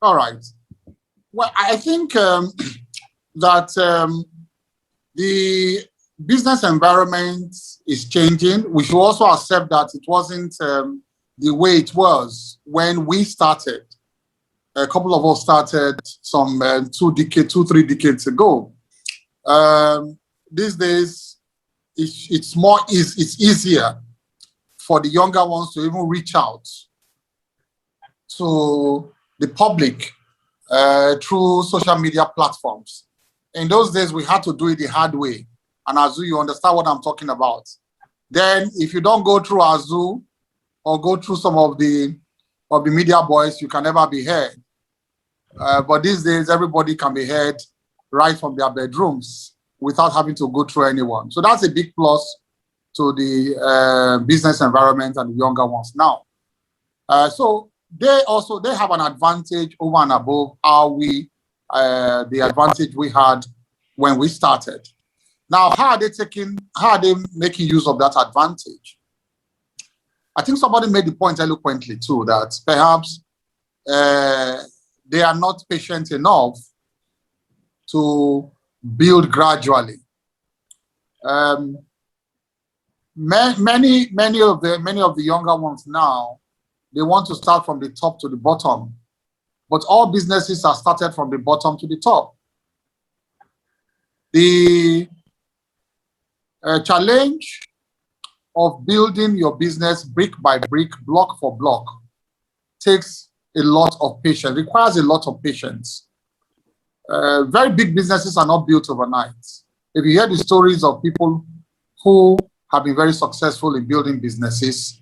All right. Well, I think that the business environment is changing. We should also accept that it wasn't the way it was when we started. A couple of us started some 3 decades ago. These days, it's easier for the younger ones to even reach out to the public through social media platforms. In those days, we had to do it the hard way. And Azu, you understand what I'm talking about. Then, if you don't go through Azu or go through some of the media boys, you can never be heard. But these days, everybody can be heard right from their bedrooms without having to go through anyone. So that's a big plus to the business environment and the younger ones now. So they have an advantage over and above the advantage we had when we started. Now, how are they making use of that advantage? I think somebody made the point eloquently too, that perhaps they are not patient enough to build gradually. Many of the younger ones now, they want to start from the top to the bottom, but all businesses are started from the bottom to the top. The challenge of building your business brick by brick, block for block, takes a lot of patience, requires a lot of patience. Very big businesses are not built overnight. If you hear the stories of people who have been very successful in building businesses,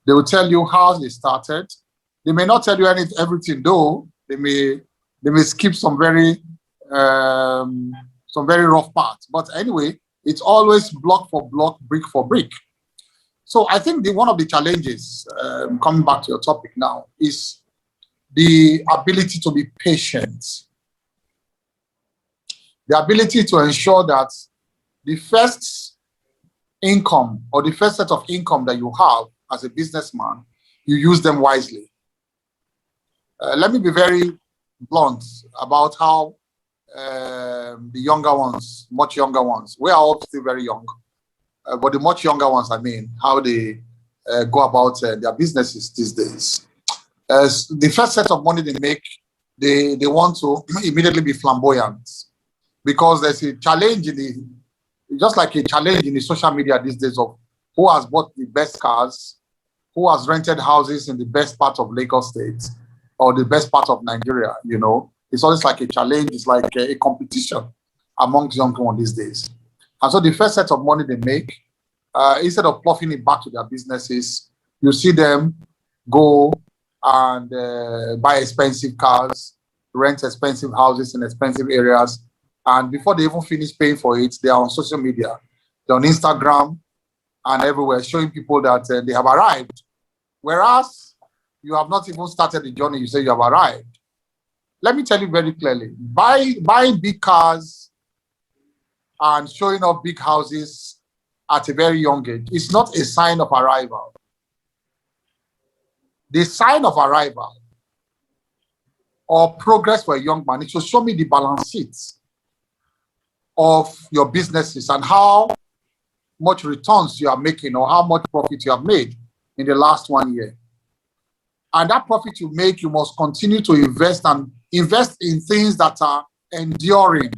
they will tell you how they started. They may not tell you everything though. They may skip some very rough parts. But anyway, it's always block for block, brick for brick. So I think one of the challenges, coming back to your topic now, is the ability to be patient. The ability to ensure that the first income or the first set of income that you have as a businessman, you use them wisely. Let me be very blunt about how the younger ones, much younger ones, we are all still very young, but the much younger ones, I mean, how they go about their businesses these days. The first set of money they make, they want to immediately be flamboyant, because there's a challenge just like a challenge in the social media these days of who has bought the best cars, who has rented houses in the best part of Lagos State or the best part of Nigeria, you know. It's always like a challenge, it's like a competition amongst young people these days. And so the first set of money they make, instead of ploughing it back to their businesses, you see them go and buy expensive cars, rent expensive houses in expensive areas. And before they even finish paying for it, they are on social media. They're on Instagram and everywhere showing people that they have arrived. Whereas you have not even started the journey, you say you have arrived. Let me tell you very clearly, buying big cars and showing off big houses at a very young age is not a sign of arrival. The sign of arrival or progress for a young man is to show me the balance sheets of your businesses and how much returns you are making or how much profit you have made in the last 1 year. And that profit you make, you must continue to invest in things that are enduring.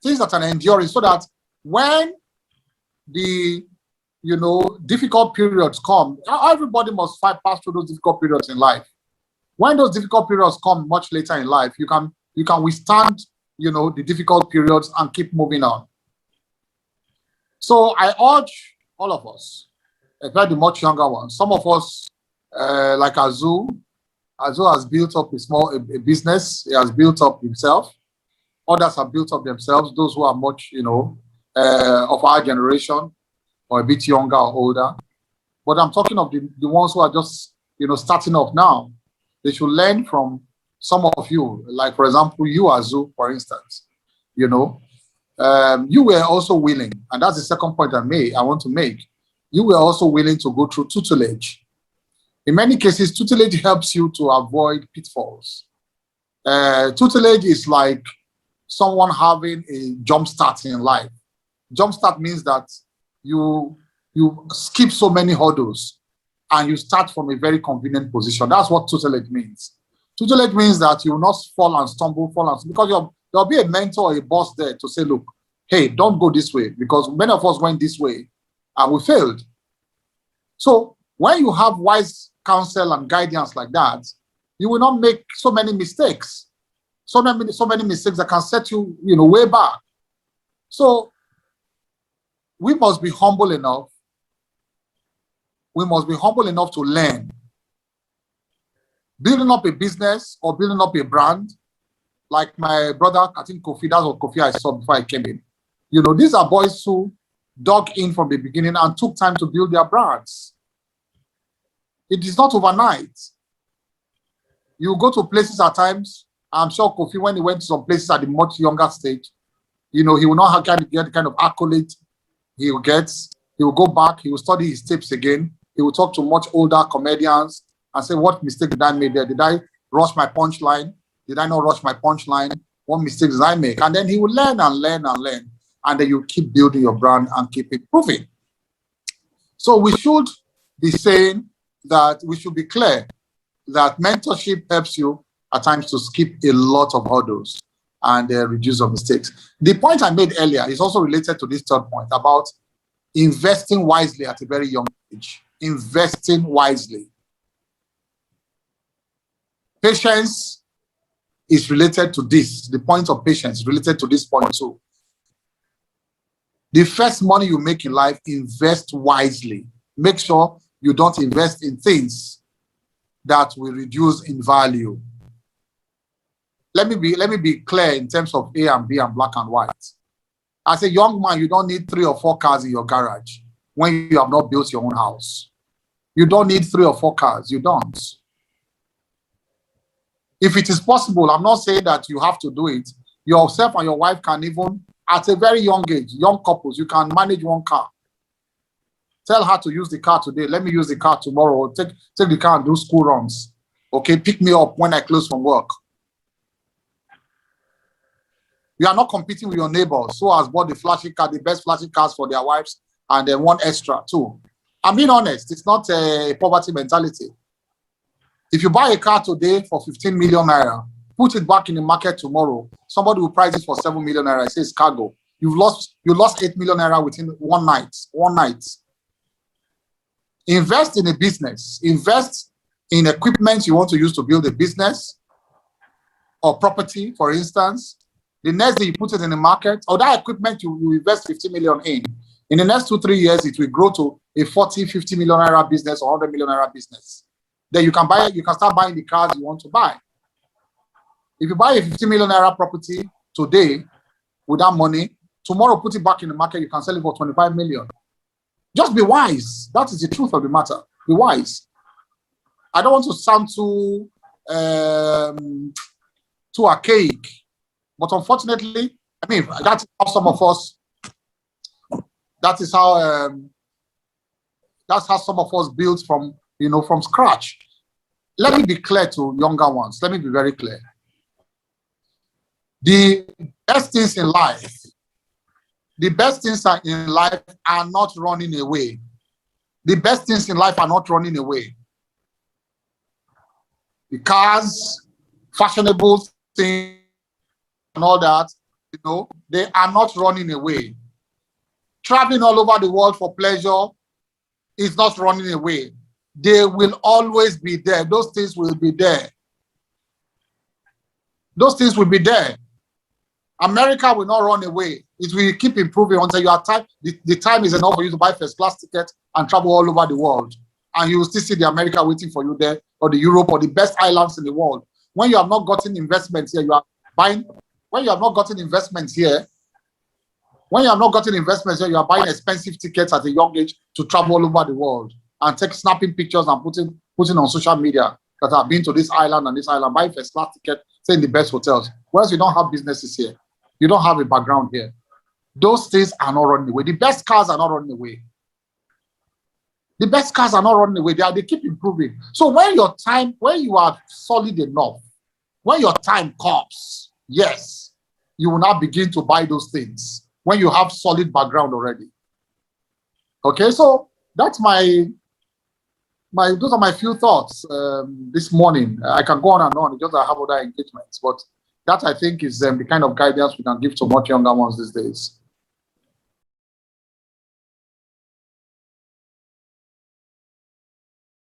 Things that are enduring, so that when the difficult periods come, everybody must pass through those difficult periods in life. When those difficult periods come much later in life, you can withstand the difficult periods and keep moving on. So I urge all of us, especially the much younger ones, some of us, like Azu has built up a business, he has built up himself. Others have built up themselves, those who are much, of our generation, or a bit younger or older. But I'm talking of the ones who are just, starting off now. They should learn from some of you, like, for example, you, Azu, for instance. You were also willing, and that's the second point I want to make. You were also willing to go through tutelage In many cases, tutelage helps you to avoid pitfalls. Tutelage is like someone having a jump start in life. Jump start means that you skip so many hurdles and you start from a very convenient position. That's what tutelage means. Tutelage means that you will not fall and stumble, because there'll be a mentor or a boss there to say, look, hey, don't go this way, because many of us went this way and we failed. So when you have wise counsel and guidance like that, you will not make so many mistakes. So many mistakes that can set you, way back. So we must be humble enough. We must be humble enough to learn. Building up a business or building up a brand, like my brother, I think Kofi, that's what Kofi I saw before I came in. These are boys who dug in from the beginning and took time to build their brands. It is not overnight. You go to places at times. I'm sure Kofi, when he went to some places at a much younger stage, he will not get the kind of accolade he will get. He will go back. He will study his tapes again. He will talk to much older comedians and say, what mistake did I make there? Did I rush my punchline? Did I not rush my punchline? What mistakes did I make? And then he will learn and learn and learn. And then you keep building your brand and keep improving. So we should be saying that we should be clear that mentorship helps you at times to skip a lot of hurdles and reduce your mistakes. The point I made earlier is also related to this third point about investing wisely at a very young age. Investing wisely. Patience is related to this. The point of patience is related to this point too. The first money you make in life, invest wisely. Make sure you don't invest in things that will reduce in value. Let me be clear in terms of A and B and black and white. As a young man, you don't need 3 or 4 cars in your garage when you have not built your own house. You don't need 3 or 4 cars. You don't. If it is possible, I'm not saying that you have to do it. Yourself and your wife can even, at a very young age, young couples, you can manage 1 car. Tell her to use the car today. Let me use the car tomorrow. Take the car and do school runs. Okay, pick me up when I close from work. You are not competing with your neighbors who has bought the flashy car, the best flashy cars for their wives, and then 1 extra too. I'm being honest, it's not a poverty mentality. If you buy a car today for 15 million naira, put it back in the market tomorrow, somebody will price it for 7 million naira. It says cargo. You lost 8 million naira within 1 night. 1 night. Invest in a business. Invest in equipment you want to use to build a business or property, for instance. The next day you put it in the market, or that equipment you invest 50 million in the next 2-3 years, it will grow to a 40-50 million naira business or 100 million naira business. Then you can start buying the cars you want to buy. If you buy a 50 million naira property today with that money, tomorrow put it back in the market, you can sell it for 25 million. Just be wise. That is the truth of the matter. Be wise. I don't want to sound too archaic, but unfortunately, that's how some of us. That's how some of us build from scratch. Let me be clear to younger ones. Let me be very clear. The best things in life are not running away. The best things in life are not running away. The cars, fashionable things, and all that, they are not running away. Traveling all over the world for pleasure is not running away. They will always be there. Those things will be there. Those things will be there. America will not run away. It will keep improving until you are time. The time is enough for you to buy first-class ticket and travel all over the world. And you will still see the America waiting for you there, or the Europe, or the best islands in the world. When you have not gotten investments here, you are buying. When you have not gotten investments here, you are buying expensive tickets at a young age to travel all over the world and snapping pictures and putting on social media that I've been to this island and this island, buying first-class ticket, stay in the best hotels. Whereas you don't have businesses here. You don't have a background here. Those things are not running away. The best cars are not running away. The best cars are not running away. They keep improving. So when you are solid enough, when your time comes, yes, you will now begin to buy those things when you have solid background already. Okay, so that's those are my few thoughts this morning. I can go on and on because I have other engagements, but that I think is the kind of guidance we can give to much younger ones these days.